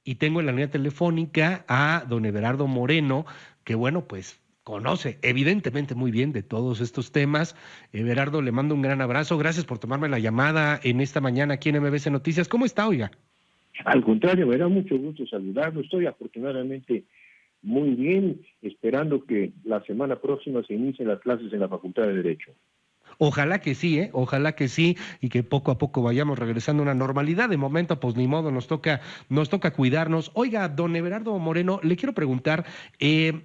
y tengo en la línea telefónica a don Everardo Moreno, que bueno, pues conoce evidentemente muy bien de todos estos temas. Everardo, le mando un gran abrazo. Gracias por tomarme la llamada en esta mañana aquí en MBC Noticias. ¿Cómo está, oiga? Al contrario, me da mucho gusto saludarlo. Estoy afortunadamente muy bien, esperando que la semana próxima se inicien las clases en la Facultad de Derecho. Ojalá que sí, ¿eh? Ojalá que sí, y que poco a poco vayamos regresando a una normalidad. De momento, pues ni modo, nos toca cuidarnos. Oiga, don Everardo Moreno, le quiero preguntar, ¿qué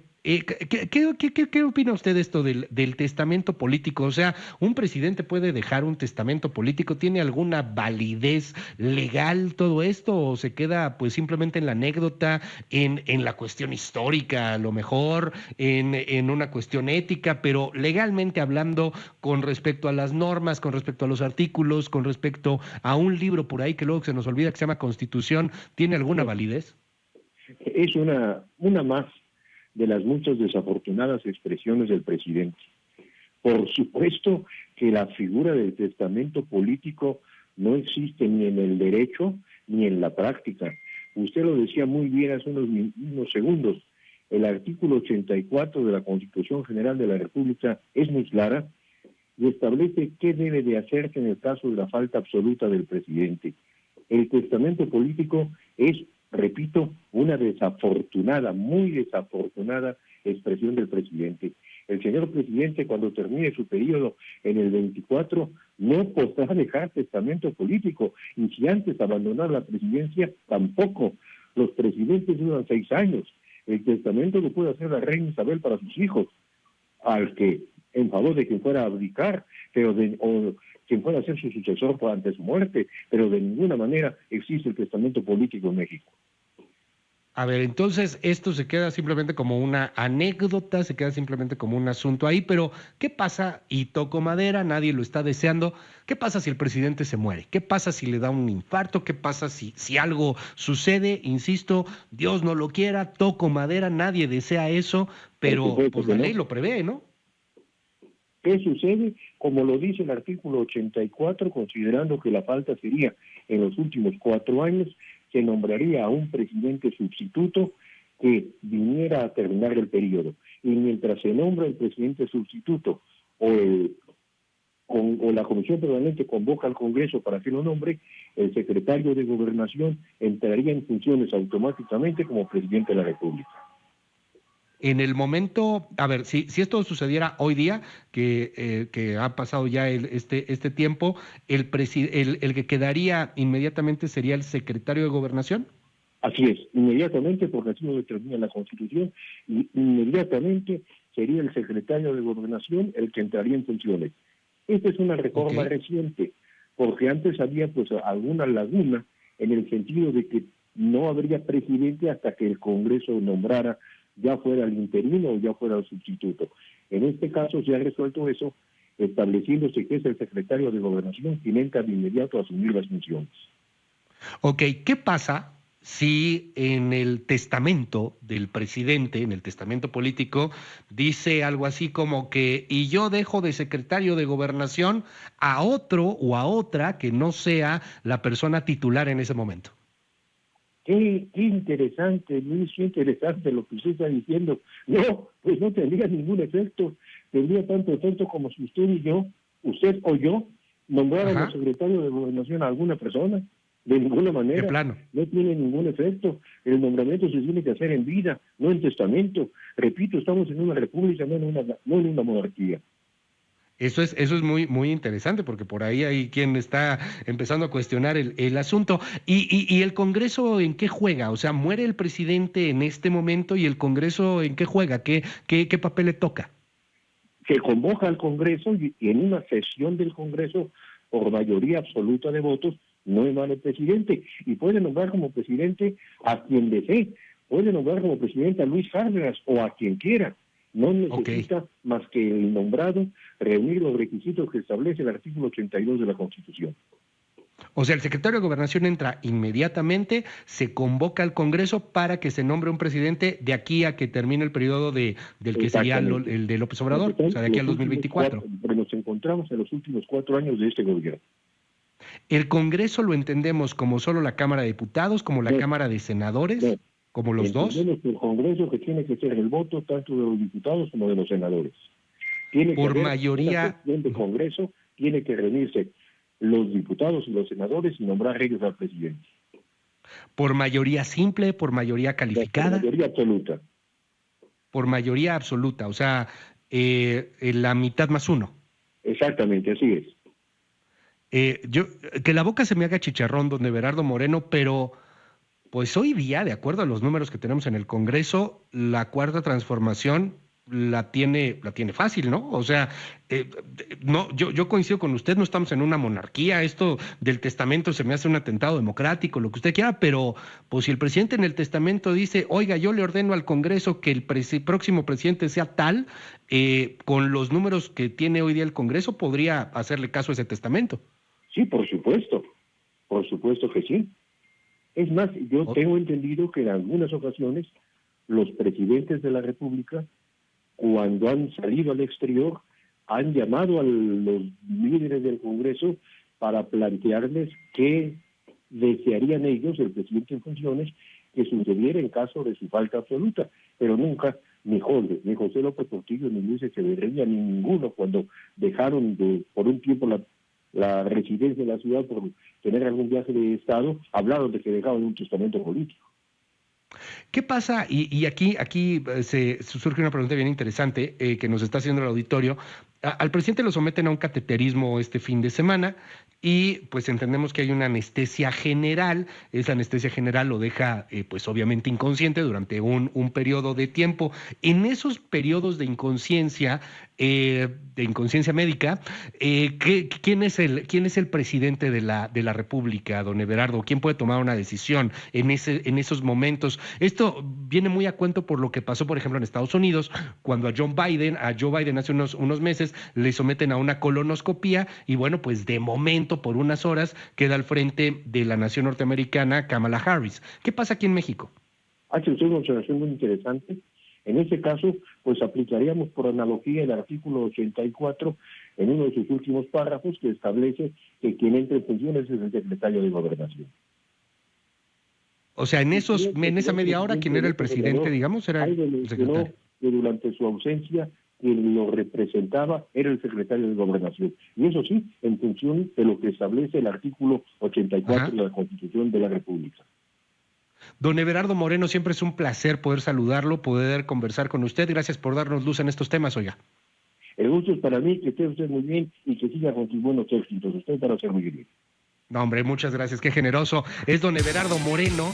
opina usted de esto del testamento político? O sea, ¿un presidente puede dejar un testamento político? ¿Tiene alguna validez legal todo esto? ¿O se queda pues simplemente en la anécdota, en la cuestión histórica, a lo mejor, en una cuestión ética, pero legalmente hablando, con respecto a las normas, con respecto a los artículos, con respecto a un libro por ahí que luego se nos olvida que se llama Constitución, ¿tiene alguna validez? Es una más de las muchas desafortunadas expresiones del presidente. Por supuesto que la figura del testamento político no existe ni en el derecho ni en la práctica. Usted lo decía muy bien hace unos segundos. El artículo 84 de la Constitución General de la República es muy clara y establece qué debe de hacerse en el caso de la falta absoluta del presidente. El testamento político es, repito, una desafortunada, muy desafortunada expresión del presidente. El señor presidente, cuando termine su periodo en el 24, no podrá dejar testamento político, y si antes de abandonar la presidencia, tampoco. Los presidentes duran 6 años. El testamento lo puede hacer la reina Isabel para sus hijos, al que, en favor de quien fuera a abdicar, o quien fuera a ser su sucesor ante su muerte, pero de ninguna manera existe el testamento político en México. A ver, entonces esto se queda simplemente como una anécdota, se queda simplemente como un asunto ahí, pero ¿qué pasa? Y toco madera, nadie lo está deseando. ¿Qué pasa si el presidente se muere? ¿Qué pasa si le da un infarto? ¿Qué pasa si algo sucede? Insisto, Dios no lo quiera, toco madera, nadie desea eso, Por pero supuesto pues que la no. ley lo prevé, ¿no? ¿Qué sucede? Como lo dice el artículo 84, considerando que la falta sería en los últimos 4 años, se nombraría a un presidente sustituto que viniera a terminar el periodo. Y mientras se nombra el presidente sustituto o la Comisión Permanente convoca al Congreso para que lo nombre, el secretario de Gobernación entraría en funciones automáticamente como presidente de la República. En el momento, a ver, si esto sucediera hoy día, que ha pasado ya este tiempo, el que quedaría inmediatamente sería el secretario de Gobernación. Así es, inmediatamente, porque así lo determina la Constitución, y inmediatamente sería el secretario de Gobernación el que entraría en funciones. Esta es una reforma reciente, porque antes había pues alguna laguna en el sentido de que no habría presidente hasta que el Congreso nombrara, ya fuera el interino o ya fuera el sustituto. En este caso se ha resuelto eso, estableciéndose que es el secretario de Gobernación quien entra de inmediato a asumir las funciones. Ok, ¿qué pasa si en el testamento del presidente, en el testamento político, dice algo así como que, y yo dejo de secretario de Gobernación a otro o a otra que no sea la persona titular en ese momento? Qué interesante, Luis, qué interesante lo que usted está diciendo. No, pues no tendría ningún efecto. Tendría tanto efecto como si usted o yo, nombráramos secretario de Gobernación a alguna persona. De ninguna manera. De plano. No tiene ningún efecto. El nombramiento se tiene que hacer en vida, no en testamento. Repito, estamos en una república, no en una monarquía. Eso es muy, muy interesante porque por ahí hay quien está empezando a cuestionar el asunto. ¿Y el Congreso en qué juega? O sea, muere el presidente en este momento y el Congreso en qué juega, qué papel le toca. Se convoca al Congreso y en una sesión del Congreso, por mayoría absoluta de votos, no emana el presidente y puede nombrar como presidente a quien desee. Puede nombrar como presidente a Luis Cárdenas o a quien quiera. No necesita más que el nombrado reunir los requisitos que establece el artículo 82 de la Constitución. O sea, el secretario de Gobernación entra inmediatamente, se convoca al Congreso para que se nombre un presidente de aquí a que termine el periodo del que sería el de López Obrador, o sea, de aquí al 2024. Nos encontramos en los últimos 4 años de este gobierno. ¿El Congreso lo entendemos como solo la Cámara de Diputados, como la No, Cámara de Senadores, no. como los dos? Entendemos que el Congreso que tiene que ser el voto tanto de los diputados como de los senadores. Tiene que Por haber una mayoría, sesión de Congreso, tiene que reunirse los diputados y los senadores y nombrar ellos al presidente. por mayoría simple, por mayoría Por calificada, mayoría absoluta. por mayoría absoluta, o sea, la mitad más uno. Exactamente, así es. Yo, que la boca se me haga chicharrón, don Everardo Moreno, pero pues hoy día, de acuerdo a los números que tenemos en el Congreso, la cuarta transformación la tiene fácil, ¿no? O sea, no, yo coincido con usted, no estamos en una monarquía, esto del testamento se me hace un atentado democrático, lo que usted quiera, pero pues si el presidente en el testamento dice, oiga, yo le ordeno al Congreso que el próximo presidente sea tal, con los números que tiene hoy día el Congreso, podría hacerle caso a ese testamento. Sí, por supuesto que sí. Es más, yo O- tengo entendido que en algunas ocasiones los presidentes de la República, cuando han salido al exterior, han llamado a los líderes del Congreso para plantearles qué desearían ellos, el presidente en funciones, que sucediera en caso de su falta absoluta, pero nunca ni José López Portillo, ni Luis Echeverría, ni ninguno, cuando dejaron por un tiempo la residencia en la ciudad por tener algún viaje de Estado, hablaron de que dejaban un testamento político. ¿Qué pasa? Y aquí se surge una pregunta bien interesante que nos está haciendo el auditorio. Al presidente lo someten a un cateterismo este fin de semana y pues entendemos que hay una anestesia general. Esa anestesia general lo deja pues obviamente inconsciente durante un periodo de tiempo. En esos periodos de inconsciencia médica, ¿quién es el presidente de la República, don Everardo? ¿Quién puede tomar una decisión en esos momentos? Esto viene muy a cuento por lo que pasó, por ejemplo, en Estados Unidos, cuando a Joe Biden hace unos meses le someten a una colonoscopía y bueno, pues de momento, por unas horas, queda al frente de la nación norteamericana Kamala Harris. ¿Qué pasa aquí en México? Hace usted una observación muy interesante. En este caso, pues aplicaríamos por analogía el artículo 84 en uno de sus últimos párrafos que establece que quien entre en funciones es el secretario de Gobernación. O sea, en esa media hora, ¿quién era el presidente, digamos? Era Algo el mencionó secretario. que durante su ausencia quien lo representaba era el secretario de Gobernación. Y eso sí, en función de lo que establece el artículo 84 Ajá. de la Constitución de la República. Don Everardo Moreno, siempre es un placer poder saludarlo, poder conversar con usted. Gracias por darnos luz en estos temas, oiga. El gusto es para mí, que esté usted muy bien y que siga con sus buenos éxitos. Usted para ser muy bien. No, hombre, muchas gracias, qué generoso. Es don Everardo Moreno.